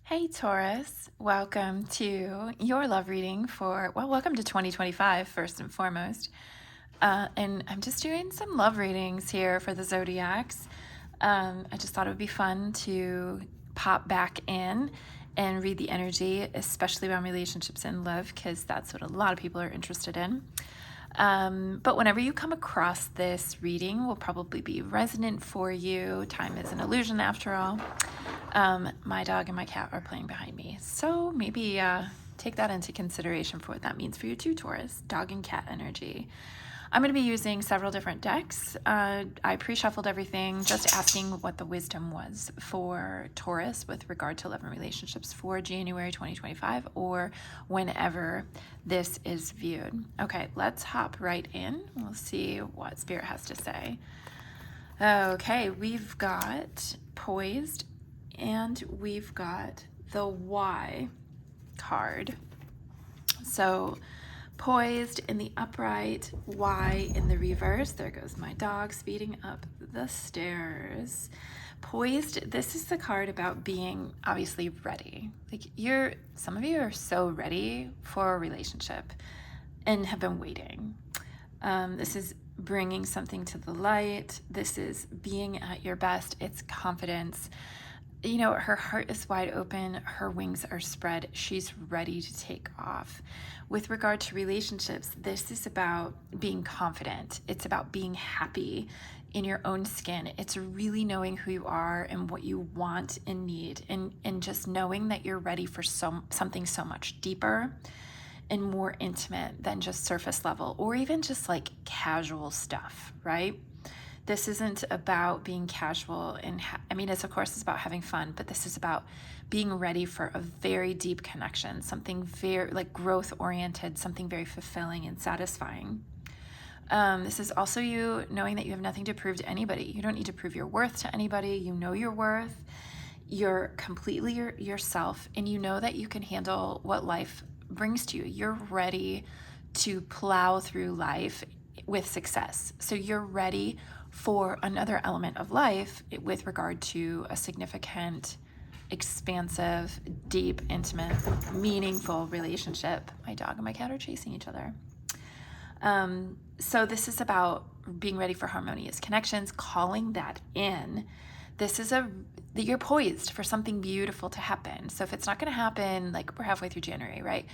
Hey Taurus, welcome to your love reading welcome to 2025 first and foremost. And I'm just doing some love readings here for the zodiacs. I just thought it would be fun to pop back in and read the energy, especially around relationships and love, because that's what a lot of people are interested in. But whenever you come across this reading, will probably be resonant for you. Time is an illusion after all. My dog and my cat are playing behind me, so maybe take that into consideration for what that means for you too, Taurus. Dog and cat energy. I'm going to be using several different decks. I pre-shuffled everything, just asking what the wisdom was for Taurus with regard to love and relationships for January 2025 or whenever this is viewed. Okay, let's hop right in. We'll see what Spirit has to say. Okay, we've got Poised and we've got the Y card. So Poised in the upright, Y in the reverse. There goes my dog speeding up the stairs. Poised, this is the card about being obviously ready. Like some of you are so ready for a relationship and have been waiting. This is bringing something to the light. This is being at your best. It's confidence. You know, her heart is wide open, her wings are spread, she's ready to take off. With regard to relationships, this is about being confident. It's about being happy in your own skin. It's really knowing who you are and what you want and need, and just knowing that you're ready for something so much deeper and more intimate than just surface level or even just like casual stuff, right? This isn't about being casual it's of course it's about having fun, but this is about being ready for a very deep connection, something very like growth oriented, something very fulfilling and satisfying. This is also you knowing that you have nothing to prove to anybody. You don't need to prove your worth to anybody. You know your worth. You're completely yourself, and you know that you can handle what life brings to you. You're ready to plow through life with success. So you're ready for another element of life with regard to a significant, expansive, deep, intimate, meaningful relationship. My dog and my cat are chasing each other. So this is about being ready for harmonious connections, calling that in. This is that you're poised for something beautiful to happen. So if it's not going to happen, like we're halfway through January, right?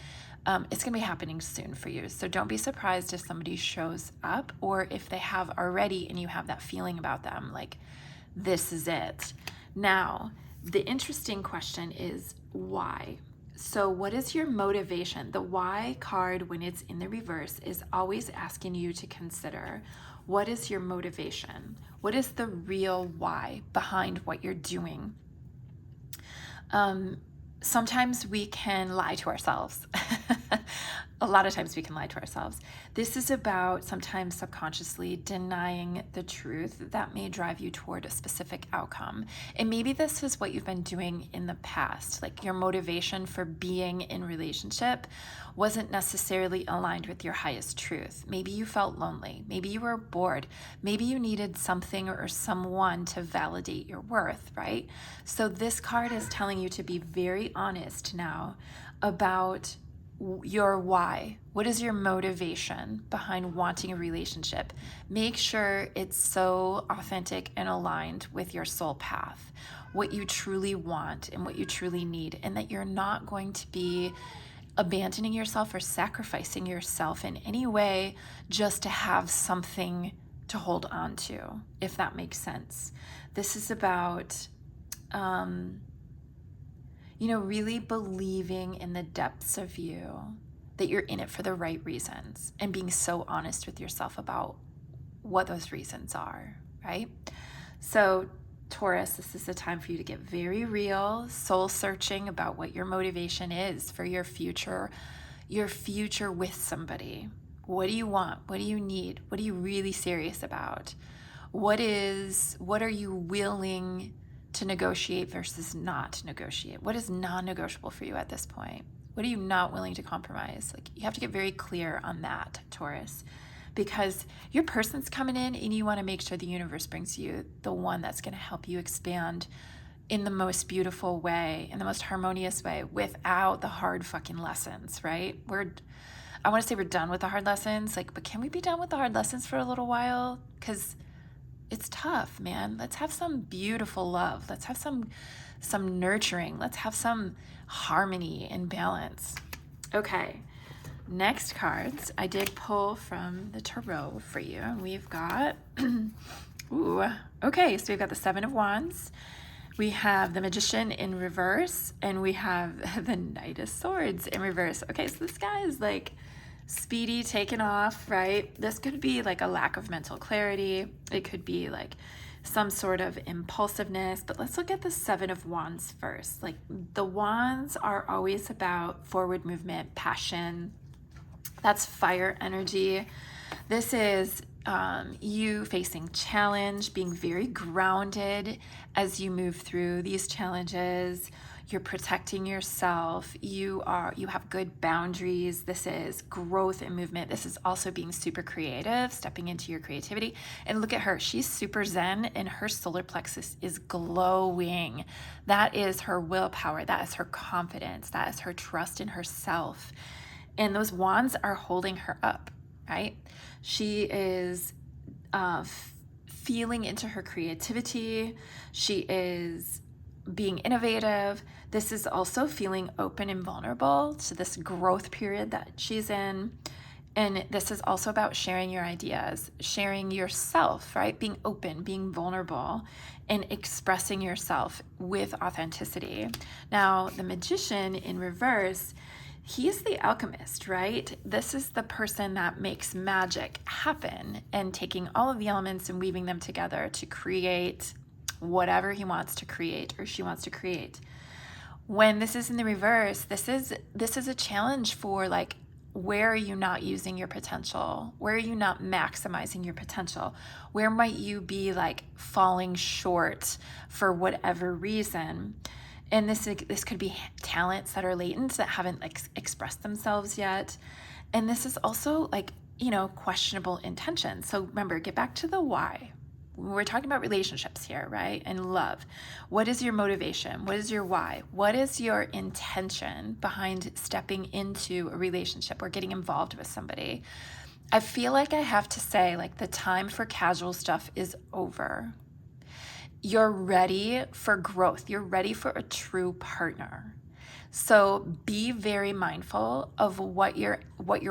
It's going to be happening soon for you. So don't be surprised if somebody shows up or if they have already and you have that feeling about them, like this is it. Now, the interesting question is why? So what is your motivation? The Y card, when it's in the reverse, is always asking you to consider, what is your motivation? What is the real why behind what you're doing? Sometimes we can lie to ourselves. A lot of times we can lie to ourselves. This is about sometimes subconsciously denying the truth that may drive you toward a specific outcome. And maybe this is what you've been doing in the past. Like your motivation for being in relationship wasn't necessarily aligned with your highest truth. Maybe you felt lonely. Maybe you were bored. Maybe you needed something or someone to validate your worth, right? So this card is telling you to be very honest now about your why. What is your motivation behind wanting a relationship? Make sure it's so authentic and aligned with your soul path, what you truly want and what you truly need, and that you're not going to be abandoning yourself or sacrificing yourself in any way just to have something to hold on to, if that makes sense. This is about really believing in the depths of you, that you're in it for the right reasons, and being so honest with yourself about what those reasons are, right? So Taurus, this is the time for you to get very real, soul searching about what your motivation is for your future with somebody. What do you want? What do you need? What are you really serious about? What are you willing to negotiate versus not negotiate? What is non-negotiable for you at this point? What are you not willing to compromise? Like, you have to get very clear on that, Taurus, because your person's coming in and you want to make sure the universe brings you the one that's going to help you expand in the most beautiful way, in the most harmonious way, without the hard fucking lessons, right? I want to say we're done with the hard lessons, like, but can we be done with the hard lessons for a little while? Because it's tough, man. Let's have some beautiful love. Let's have some nurturing. Let's have some harmony and balance. Okay. Next cards, I did pull from the tarot for you. And we've got, ooh, okay, so we've got the Seven of Wands. We have the Magician in reverse, and we have the Knight of Swords in reverse. Okay, so this guy is like speedy, taken off, right? This could be like a lack of mental clarity. It could be like some sort of impulsiveness, but let's look at the Seven of Wands first. Like, the wands are always about forward movement, passion. That's fire energy. This is you facing challenge, being very grounded as you move through these challenges. You're protecting yourself. You have good boundaries. This is growth and movement. This is also being super creative, stepping into your creativity. And look at her. She's super zen, and her solar plexus is glowing. That is her willpower. That is her confidence. That is her trust in herself. And those wands are holding her up, right? She is feeling into her creativity. She is being innovative. This is also feeling open and vulnerable to this growth period that she's in. And this is also about sharing your ideas, sharing yourself, right? Being open, being vulnerable, and expressing yourself with authenticity. Now, the Magician in reverse, he's the alchemist, right? This is the person that makes magic happen and taking all of the elements and weaving them together to create whatever he wants to create or she wants to create. When this is in the reverse, this is a challenge for, like, where are you not using your potential? Where are you not maximizing your potential? Where might you be like falling short for whatever reason? And this could be talents that are latent that haven't like expressed themselves yet. And this is also like, questionable intentions. So remember, get back to the why. We're talking about relationships here, right? And love. What is your motivation? What is your why? What is your intention behind stepping into a relationship or getting involved with somebody? I feel like I have to say, like, the time for casual stuff is over. You're ready for growth. You're ready for a true partner. So be very mindful of what your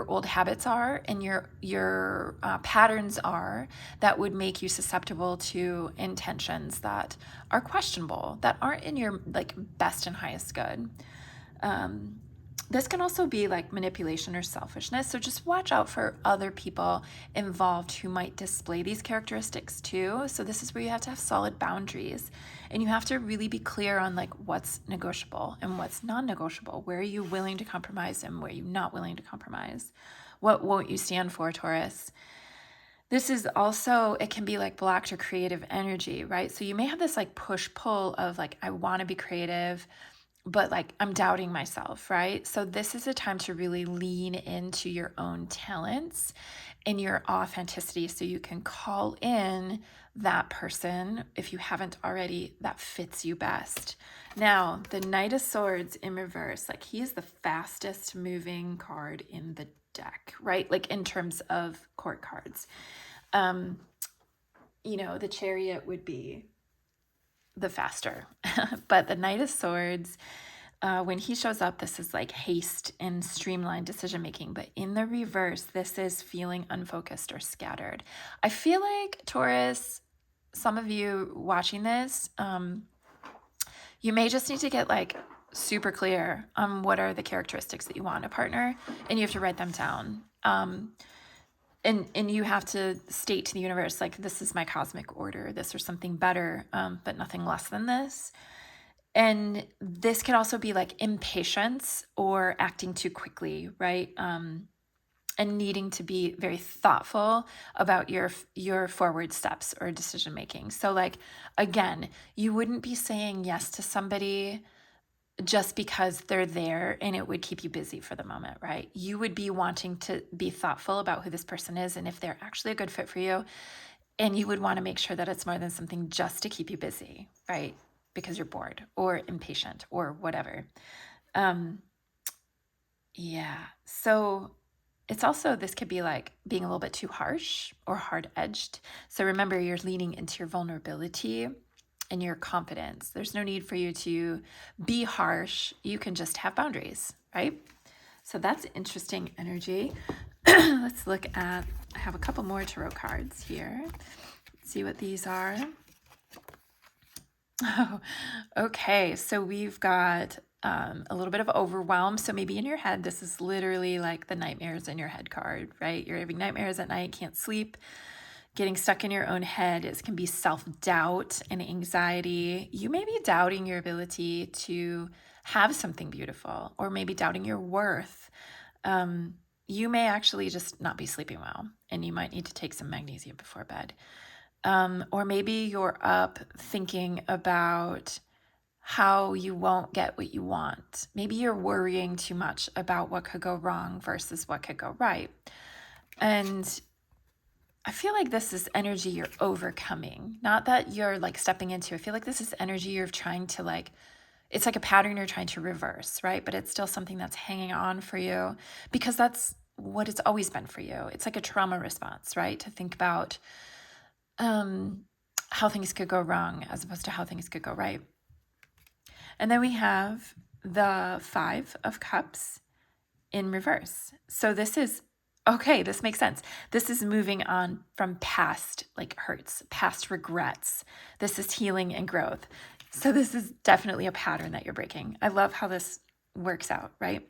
old habits are and your patterns are that would make you susceptible to intentions that are questionable, that aren't in your like best and highest good. This can also be like manipulation or selfishness. So just watch out for other people involved who might display these characteristics too. So this is where you have to have solid boundaries, and you have to really be clear on like what's negotiable and what's non-negotiable. Where are you willing to compromise and where are you not willing to compromise? What won't you stand for, Taurus? This is also, it can be like blocked or creative energy, right? So you may have this like push-pull of like, I want to be creative, but like I'm doubting myself, right? So this is a time to really lean into your own talents and your authenticity so you can call in that person, if you haven't already, that fits you best. Now, the Knight of Swords in reverse, like he is the fastest moving card in the deck, right? Like in terms of court cards. The Chariot would be the faster, but the Knight of Swords, when he shows up, this is like haste and streamlined decision making, but in the reverse, this is feeling unfocused or scattered. I feel like, Taurus, some of you watching this, you may just need to get like super clear on what are the characteristics that you want in a partner, and you have to write them down. And you have to state to the universe, like, this is my cosmic order, this or something better, but nothing less than this. And this can also be like impatience or acting too quickly, right? And needing to be very thoughtful about your forward steps or decision making. So like, again, you wouldn't be saying yes to somebody just because they're there and it would keep you busy for the moment, right? You would be wanting to be thoughtful about who this person is and if they're actually a good fit for you. And you would want to make sure that it's more than something just to keep you busy, right? because you're bored or impatient or whatever. Um, yeah. So it's also, this could be like being a little bit too harsh or hard edged. So remember, you're leaning into your vulnerability and your confidence. There's no need for you to be harsh. You can just have boundaries, right? So that's interesting energy. Let's look at, I have a couple more tarot cards here. Let's see what these are. Oh, okay. So we've got a little bit of overwhelm. So maybe in your head, this is literally like the nightmares in your head card, right? You're having nightmares at night, can't sleep, getting stuck in your own head. It can be self-doubt and anxiety. You may be doubting your ability to have something beautiful, or maybe doubting your worth. You may actually just not be sleeping well, and you might need to take some magnesium before bed. Or maybe you're up thinking about how you won't get what you want. Maybe you're worrying too much about what could go wrong versus what could go right. And I feel like this is energy you're overcoming, not that you're like stepping into. I feel like this is energy you're trying to like, it's like a pattern you're trying to reverse, right? But it's still something that's hanging on for you because that's what it's always been for you. It's like a trauma response, right? To think about how things could go wrong as opposed to how things could go right. And then we have the 5 of Cups in reverse. So this is, okay, this makes sense. This is moving on from past like hurts, past regrets. This is healing and growth. So this is definitely a pattern that you're breaking. I love how this works out, right?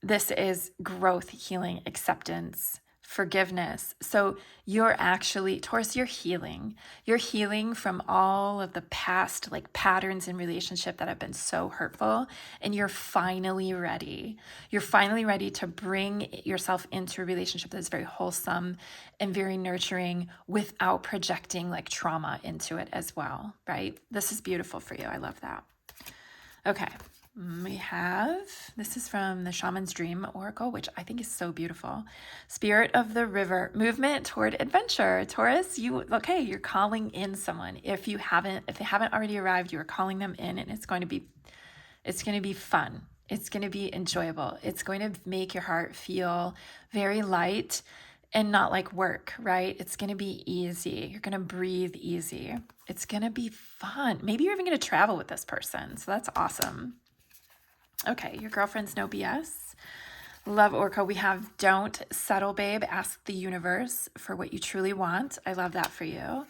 This is growth, healing, acceptance, forgiveness. So you're actually, Taurus, you're healing. You're healing from all of the past like patterns in relationship that have been so hurtful, and you're finally ready. You're finally ready to bring yourself into a relationship that is very wholesome and very nurturing without projecting like trauma into it as well, right? This is beautiful for you. I love that. Okay. We have, this is from the Shaman's Dream Oracle, which I think is so beautiful. Spirit of the River, movement toward adventure. Taurus, you're calling in someone. If they haven't already arrived, you are calling them in, and it's going to be fun. It's going to be enjoyable. It's going to make your heart feel very light and not like work, right? It's going to be easy. You're going to breathe easy. It's going to be fun. Maybe you're even going to travel with this person. So that's awesome. Okay, your girlfriend's no BS. Love Oracle. We have don't settle, babe. Ask the universe for what you truly want. I love that for you.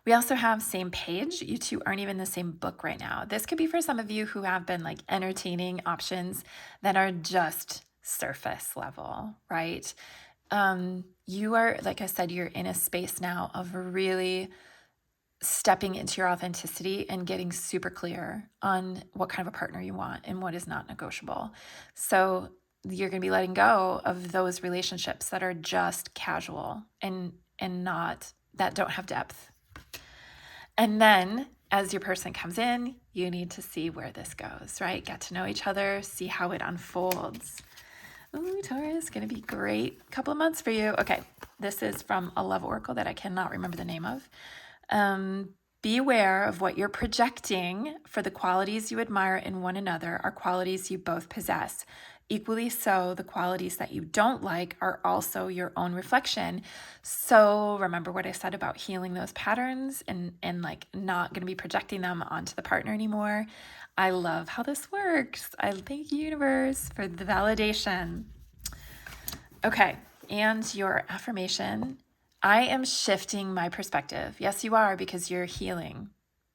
We also have same page. You two aren't even in the same book right now. This could be for some of you who have been like entertaining options that are just surface level, right? You are, like I said, you're in a space now of really stepping into your authenticity and getting super clear on what kind of a partner you want and what is not negotiable. So you're going to be letting go of those relationships that are just casual and not, that don't have depth. And then as your person comes in, you need to see where this goes, right? Get to know each other, see how it unfolds. Ooh, Taurus, going to be great couple of months for you. Okay, this is from a love oracle that I cannot remember the name of. Be aware of what you're projecting, for the qualities you admire in one another are qualities you both possess. Equally so, the qualities that you don't like are also your own reflection. So remember what I said about healing those patterns and like not going to be projecting them onto the partner anymore. I love how this works. I thank you, universe, for the validation. Okay, and your affirmation. I am shifting my perspective. Yes, you are, because you're healing.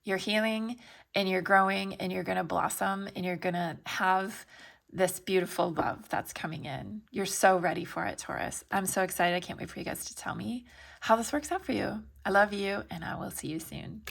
You're healing and you're growing and you're going to blossom and you're going to have this beautiful love that's coming in. You're so ready for it, Taurus. I'm so excited. I can't wait for you guys to tell me how this works out for you. I love you, and I will see you soon.